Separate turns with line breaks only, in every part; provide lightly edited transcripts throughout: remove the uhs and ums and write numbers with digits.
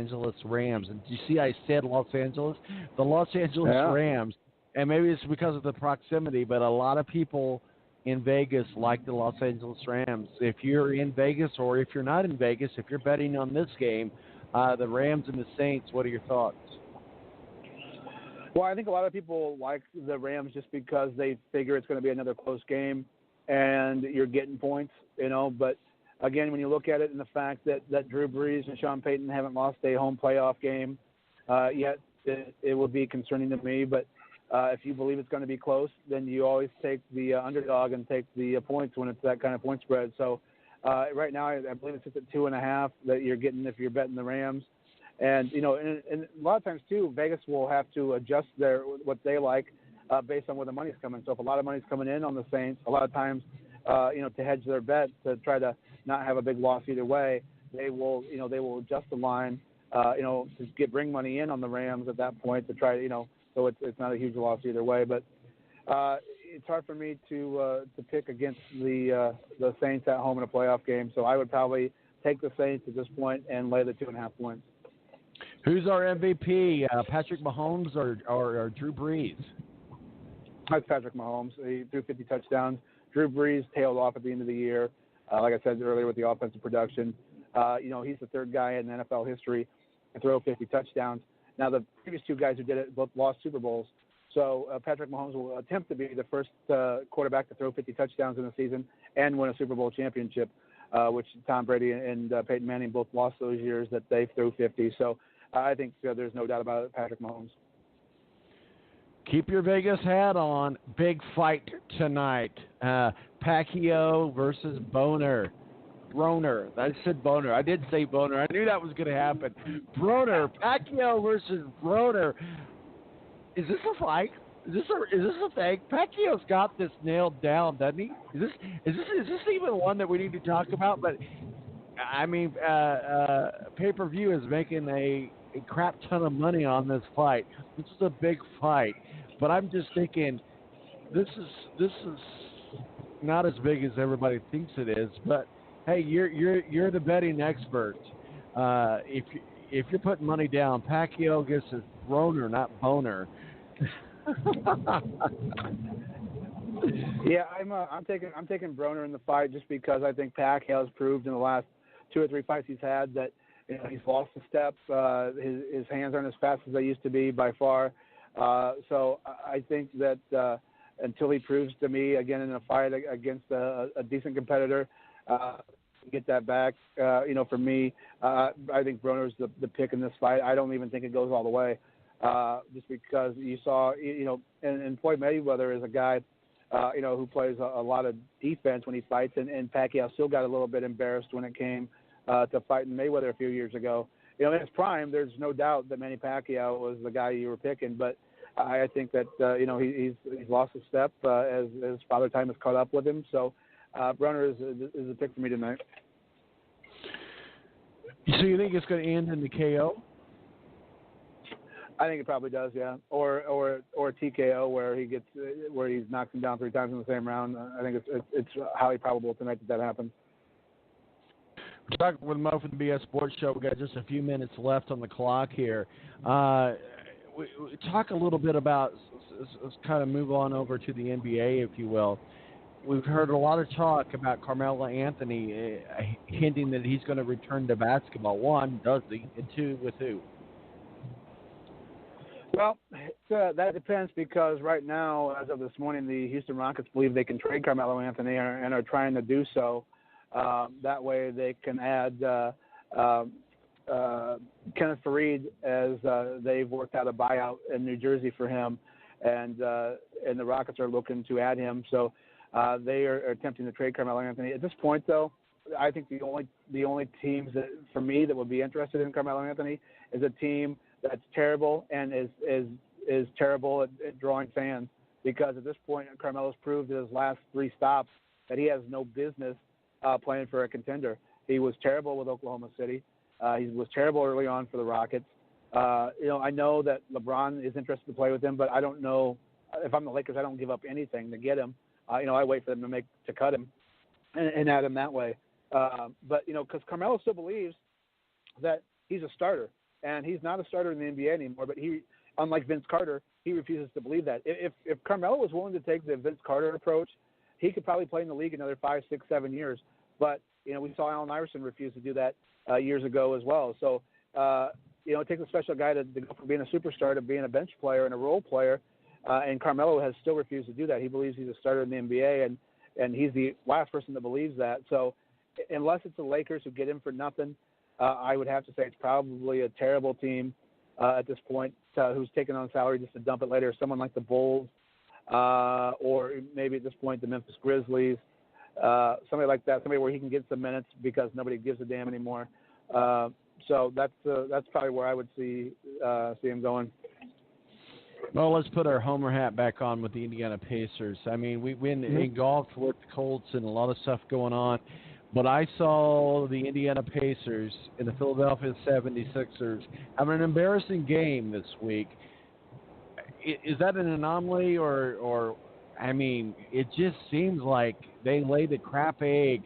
Angeles Rams. And do you see I said Los Angeles? The Los Angeles Rams. And maybe it's because of the proximity, but a lot of people in Vegas like the Los Angeles Rams. If you're in Vegas or if you're not in Vegas, if you're betting on this game, the Rams and the Saints, what are your thoughts?
Well, I think a lot of people like the Rams just because they figure it's going to be another close game and you're getting points, But, again, when you look at it and the fact that Drew Brees and Sean Payton haven't lost a home playoff game yet, it would be concerning to me. But if you believe it's going to be close, then you always take the underdog and take the points when it's that kind of point spread. So right now I believe it's at 2.5 that you're getting if you're betting the Rams. And, and a lot of times, too, Vegas will have to adjust what they like based on where the money's coming. So if a lot of money's coming in on the Saints, a lot of times, to hedge their bet, to try to not have a big loss either way, they will adjust the line, to bring money in on the Rams at that point to try, so it's not a huge loss either way. But it's hard for me to pick against the Saints at home in a playoff game. So I would probably take the Saints at this point and lay the 2.5 points.
Who's our MVP, Patrick Mahomes or Drew Brees?
That's Patrick Mahomes. He threw 50 touchdowns. Drew Brees tailed off at the end of the year, like I said earlier with the offensive production. He's the third guy in NFL history to throw 50 touchdowns. Now, the previous two guys who did it both lost Super Bowls. So Patrick Mahomes will attempt to be the first quarterback to throw 50 touchdowns in a season and win a Super Bowl championship, which Tom Brady and Peyton Manning both lost those years that they threw 50. So I think there's no doubt about it, Patrick Mahomes.
Keep your Vegas hat on. Big fight tonight. Pacquiao versus Broner. I said Boner. I did say Boner. I knew that was going to happen. Broner. Pacquiao versus Broner. Is this a fight? Is this a thing? Pacquiao's got this nailed down, doesn't he? Is this even one that we need to talk about? But I mean, pay-per-view is making a crap ton of money on this fight. This is a big fight, but I'm just thinking this is not as big as everybody thinks it is. But hey, you're the betting expert. If you're putting money down, Pacquiao gets his Broner, not Boner.
Yeah, I'm taking Broner in the fight just because I think Pacquiao has proved in the last 2 or 3 fights he's had that he's lost a step. His hands aren't as fast as they used to be by far. So I think that until he proves to me again in a fight against a decent competitor, get that back. For me, I think Broner's the pick in this fight. I don't even think it goes all the way, just because you saw, and Floyd Mayweather is a guy, who plays a lot of defense when he fights, and Pacquiao still got a little bit embarrassed when it came to fighting Mayweather a few years ago. In his prime, there's no doubt that Manny Pacquiao was the guy you were picking, but I think that he's lost a step as Father Time has caught up with him. So Broner is a pick for me tonight.
So you think it's going to end in the KO?
I think it probably does, yeah, or TKO where he knocks him down 3 times in the same round. I think it's highly probable tonight that happens.
We're talking with Mo for the BS Sports Show. We've got just a few minutes left on the clock here. We talk a little bit about, let's kind of move on over to the NBA, if you will. We've heard a lot of talk about Carmelo Anthony hinting that he's going to return to basketball. 1, does he? And 2, with who?
Well, that depends because right now, as of this morning, the Houston Rockets believe they can trade Carmelo Anthony and are trying to do so. That way they can add Kenneth Faried as they've worked out a buyout in New Jersey for him, and the Rockets are looking to add him. So they are attempting to trade Carmelo Anthony. At this point, though, I think the only teams that for me that would be interested in Carmelo Anthony is a team that's terrible and is terrible at drawing fans, because at this point Carmelo's proved in his last 3 stops that he has no business playing for a contender. He was terrible with Oklahoma City. He was terrible early on for the Rockets. I know that LeBron is interested to play with him, but I don't know if I'm the Lakers. I don't give up anything to get him. I wait for them to cut him and add him that way. But because Carmelo still believes that he's a starter. and he's not a starter in the NBA anymore. But he, unlike Vince Carter, he refuses to believe that. If Carmelo was willing to take the Vince Carter approach, he could probably play in the league another 5, 6, 7 years. But we saw Allen Iverson refuse to do that years ago as well. So it takes a special guy to go from being a superstar to being a bench player and a role player. And Carmelo has still refused to do that. He believes he's a starter in the NBA, and he's the last person that believes that. So unless it's the Lakers who get him for nothing, I would have to say it's probably a terrible team at this point who's taking on salary just to dump it later. Someone like the Bulls or maybe at this point the Memphis Grizzlies, somebody like that, somebody where he can get some minutes because nobody gives a damn anymore. So that's probably where I would see him going.
Well, let's put our homer hat back on with the Indiana Pacers. I mean, we've been engulfed with the Colts and a lot of stuff going on, but I saw the Indiana Pacers and the Philadelphia 76ers having an embarrassing game this week. Is that an anomaly or I mean, it just seems like they laid a crap egg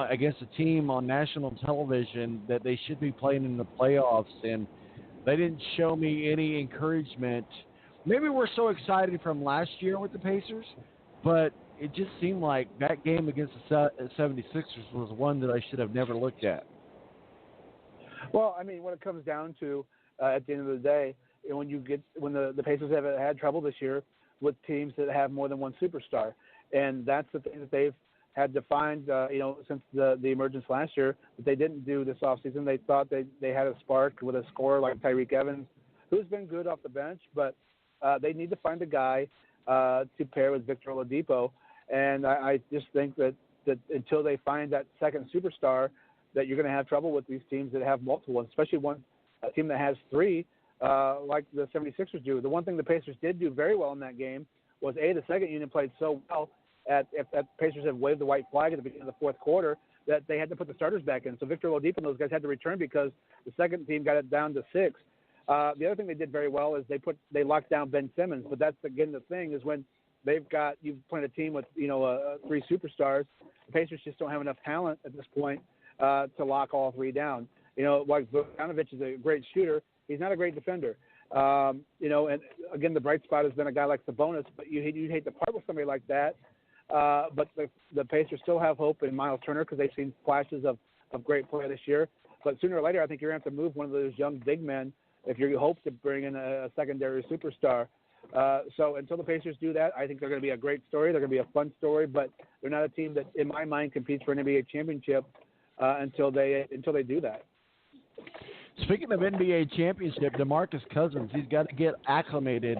against a team on national television that they should be playing in the playoffs, and they didn't show me any encouragement. Maybe we're so excited from last year with the Pacers, but it just seemed like that game against the 76ers was one that I should have never looked at.
Well, I mean, what it comes down to at the end of the day, when the Pacers have had trouble this year with teams that have more than one superstar, and that's the thing that they've had to find, since the emergence last year that they didn't do this offseason. They thought they had a spark with a scorer like Tyreek Evans, who's been good off the bench, but they need to find a guy to pair with Victor Oladipo. And I just think that until they find that second superstar, that you're going to have trouble with these teams that have multiple, especially a team that has three, like the 76ers do. The one thing the Pacers did do very well in that game was, the second unit played so well if the Pacers had waved the white flag at the beginning of the fourth quarter that they had to put the starters back in. So Victor Oladipo and those guys had to return because the second team got it down to 6. The other thing they did very well is they locked down Ben Simmons. But that's, again, the thing is when you've played a team with, 3 superstars, the Pacers just don't have enough talent at this point to lock all 3 down. Like Bogdanovic is a great shooter. He's not a great defender. And again, the bright spot has been a guy like Sabonis, but you'd hate to part with somebody like that. But the Pacers still have hope in Miles Turner because they've seen flashes of great play this year. But sooner or later, I think you're going to have to move one of those young big men if you hope to bring in a secondary superstar. So until the Pacers do that, I think they're going to be a great story. They're going to be a fun story, but they're not a team that, in my mind, competes for an NBA championship until they do that.
Speaking of NBA championship, DeMarcus Cousins, he's got to get acclimated.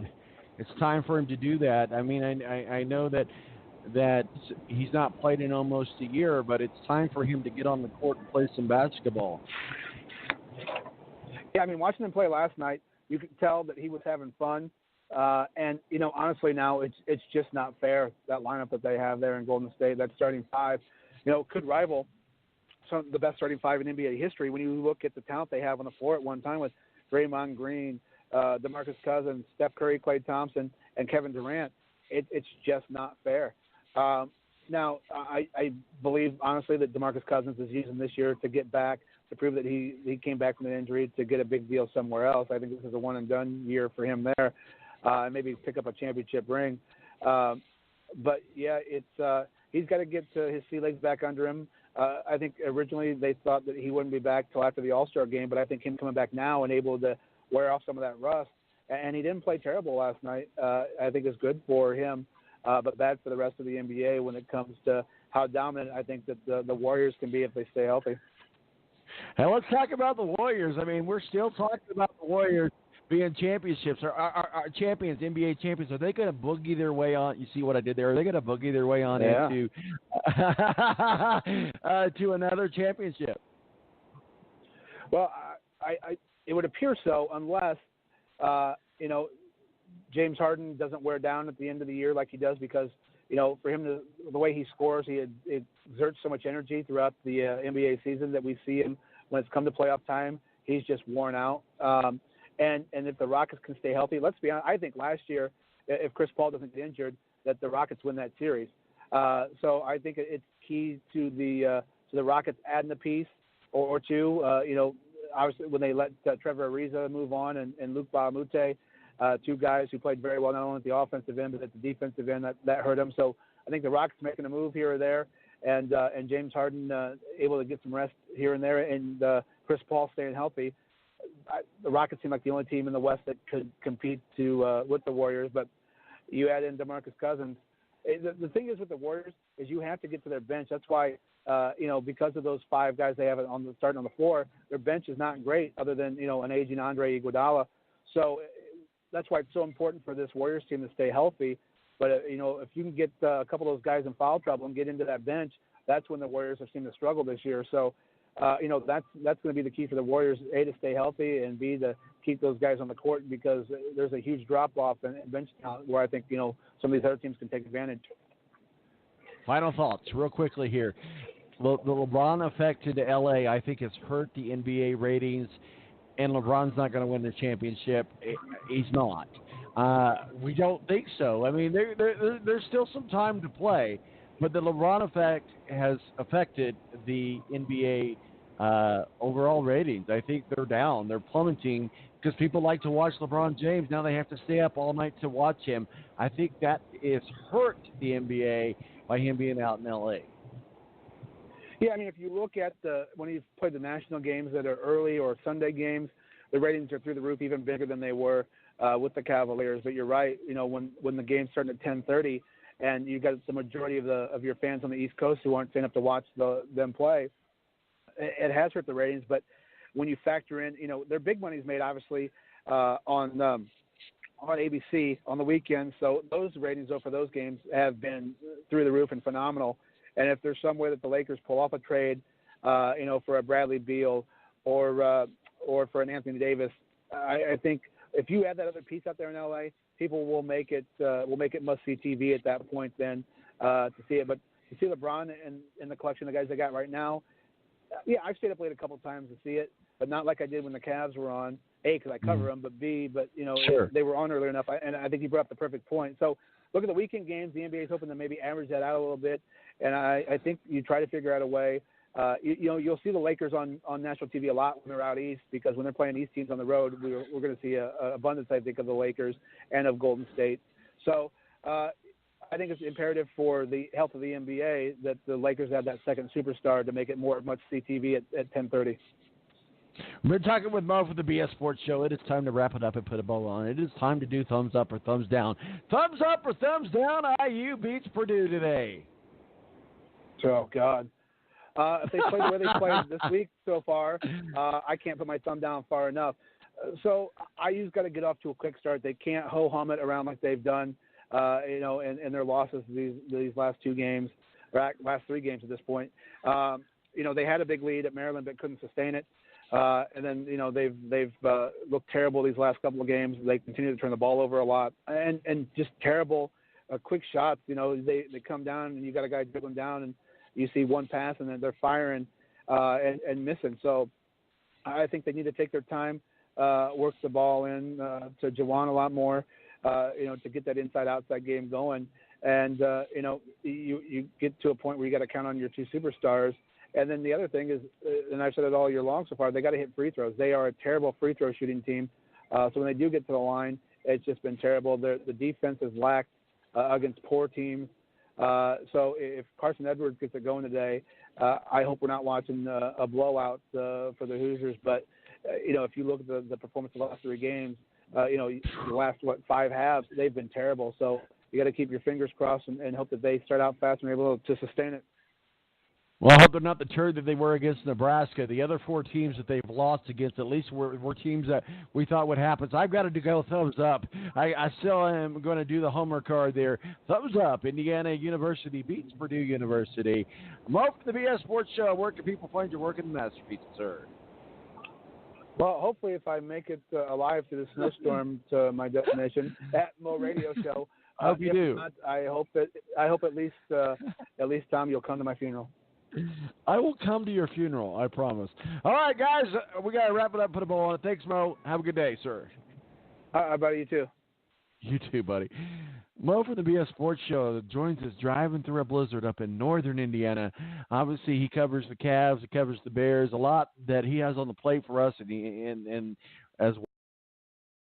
It's time for him to do that. I mean, I know that he's not played in almost a year, but it's time for him to get on the court and play some basketball.
Yeah, I mean, watching him play last night, you could tell that he was having fun. And, honestly now it's just not fair, that lineup that they have there in Golden State, that starting 5, could rival the best starting 5 in NBA history when you look at the talent they have on the floor at one time with Draymond Green, DeMarcus Cousins, Steph Curry, Klay Thompson, and Kevin Durant. It's just not fair. Now, I believe, honestly, that DeMarcus Cousins is using this year to get back, to prove that he came back from an injury to get a big deal somewhere else. I think this is a one-and-done year for him there, and maybe pick up a championship ring. But, yeah, he's got to get his sea legs back under him. I think originally they thought that he wouldn't be back till after the All-Star game, but I think him coming back now and able to wear off some of that rust, and he didn't play terrible last night, I think is good for him. But bad for the rest of the NBA when it comes to how dominant I think that the Warriors can be if they stay healthy.
Hey, let's talk about the Warriors. I mean, we're still talking about the Warriors being championships or our champions, NBA champions. Are they going to boogie their way on? You see what I did there? Are they going to boogie their way on into to another championship?
Well, it would appear so unless James Harden doesn't wear down at the end of the year like he does because, for him, the way he scores, he exerts so much energy throughout the NBA season that we see him when it's come to playoff time. He's just worn out. And if the Rockets can stay healthy, let's be honest, I think last year, if Chris Paul doesn't get injured, that the Rockets win that series. So I think it's key to the Rockets adding a piece or two, obviously when they let Trevor Ariza move on and Luke Bahamute, two guys who played very well not only at the offensive end but at the defensive end, that hurt them. So I think the Rockets making a move here or there, and James Harden able to get some rest here and there, and Chris Paul staying healthy. The Rockets seem like the only team in the West that could compete with the Warriors. But you add in DeMarcus Cousins. The thing is with the Warriors is you have to get to their bench. That's why because of those five guys they have starting on the floor, their bench is not great other than an aging Andre Iguodala. So that's why it's so important for this Warriors team to stay healthy. But if you can get a couple of those guys in foul trouble and get into that bench, that's when the Warriors have seemed to struggle this year. So that's going to be the key for the Warriors: A, to stay healthy, and B, to keep those guys on the court, because there's a huge drop off in bench talent where I think some of these other teams can take advantage.
Final thoughts, real quickly here. The LeBron effect to LA, I think, has hurt the NBA ratings, and LeBron's not going to win the championship. He's not. We don't think so. I mean, there's still some time to play, but the LeBron effect has affected the NBA overall ratings. I think they're down. They're plummeting because people like to watch LeBron James. Now they have to stay up all night to watch him. I think that is hurt the NBA by him being out in L.A.
Yeah, I mean, if you look at when he's played the national games that are early or Sunday games, the ratings are through the roof, even bigger than they were with the Cavaliers. But you're right, when the game's starting at 10:30 and you've got the majority of your fans on the East Coast who aren't staying up to watch them play, it has hurt the ratings. But when you factor in, their big money's made obviously on ABC on the weekends. So those ratings, though, for those games have been through the roof and phenomenal. And if there's some way that the Lakers pull off a trade, for a Bradley Beal or for an Anthony Davis, I think if you add that other piece out there in LA, people will make it must-see TV at that point then to see it. But to see LeBron and the collection of guys they got right now, yeah, I've stayed up late a couple of times to see it, but not like I did when the Cavs were on. A, because I cover them, but B,
Sure.
They were on early enough, and I think you brought up the perfect point. So look at the weekend games. The NBA is hoping to maybe average that out a little bit, and I think you try to figure out a way. You'll see the Lakers on national TV a lot when they're out east, because when they're playing East teams on the road, we're going to see a abundance, I think, of the Lakers and of Golden State. So I think it's imperative for the health of the NBA that the Lakers have that second superstar to make it much CTV at 10:30.
We're talking with Mo for the BS Sports Show. It is time to wrap it up and put a bow on it. It is time to do thumbs up or thumbs down. Thumbs up or thumbs down, IU beats Purdue today.
Oh, God. If they played the way they played this week so far, I can't put my thumb down far enough. So IU's got to get off to a quick start. They can't ho-hum it around like they've done, in their losses these last two games, or last three games at this point. They had a big lead at Maryland but couldn't sustain it. And then, they've looked terrible these last couple of games. They continue to turn the ball over a lot and just terrible quick shots. They come down and you got a guy dribbling down and you see one pass and then they're firing and missing. So I think they need to take their time, work the ball in to Jawan a lot more, to get that inside-outside game going. And, you get to a point where you got to count on your two superstars. And then the other thing is, and I've said it all year long so far, they got to hit free throws. They are a terrible free throw shooting team. So when they do get to the line, it's just been terrible. The defense has lacked against poor teams. So if Carson Edwards gets it going today, I hope we're not watching a blowout for the Hoosiers. But, if you look at the performance of the last three games, the last, 5 halves, they've been terrible. So you got to keep your fingers crossed and hope that they start out fast and are able to sustain it.
Well, I hope they're not the turd that they were against Nebraska. The other 4 teams that they've lost against at least were teams that we thought would happen. So I've got to go thumbs up. I still am going to do the homer card there. Thumbs up. Indiana University beats Purdue University. Mo for the BS Sports Show. Where can people find your work in the masterpiece, sir?
Well, hopefully if I make it alive to the snowstorm to my destination at Mo Radio Show.
I hope you do.
Not, I hope at least Tom, you'll come to my funeral.
I will come to your funeral, I promise. All right, guys, we got to wrap it up, put a bow on it. Thanks, Mo. Have a good day, sir.
How about you, too?
You too, buddy. Mo from the BS Sports Show joins us driving through a blizzard up in northern Indiana. Obviously, he covers the Cavs, he covers the Bears, a lot that he has on the plate for us, and as